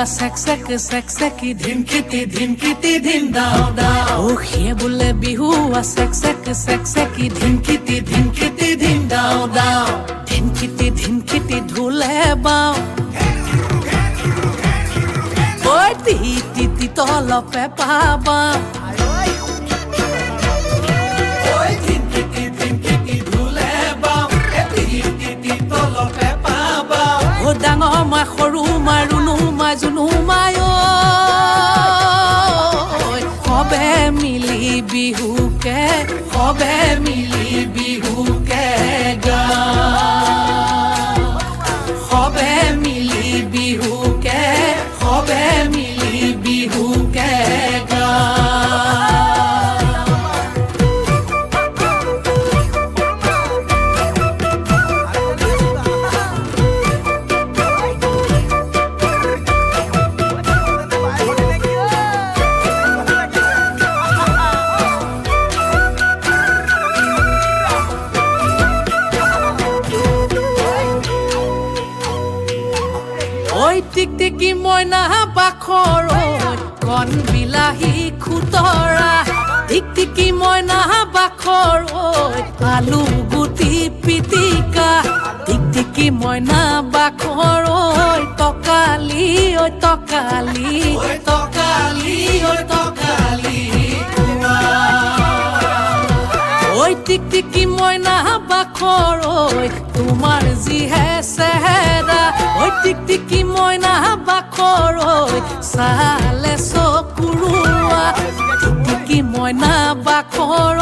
सेक्सेकी धिन दाओ दाओ ओ हे बोले बिहुआ सेक्सेकी धिन दाओ दाओ धिन ढोले बाओ ओए ती तल पे पाबा ओए धिन ढोले बाओ ती तल पे पाबा ओ डाঙৰ মা সৰু মা ৰুণু মা জুনু মায় সবে মিলি বিহুকে গা সবে মিলি বিহুকে গা ঐ টিকটিকি মইনা বাখৰ কণ বিলাহী খুতৰা টিকটিকি মইনা বাখৰ আলু গুটি পিটিকা টিকটিকি মইনা বাখৰ তকালি ঐ টিকটিকি মইনা বাখৰ তোমাৰ যিহে চেহেৰা ঐ টিকটিকি মইনা বাখৰ চালে চকুৰুৱা টিকটিকি মইনা বাখৰ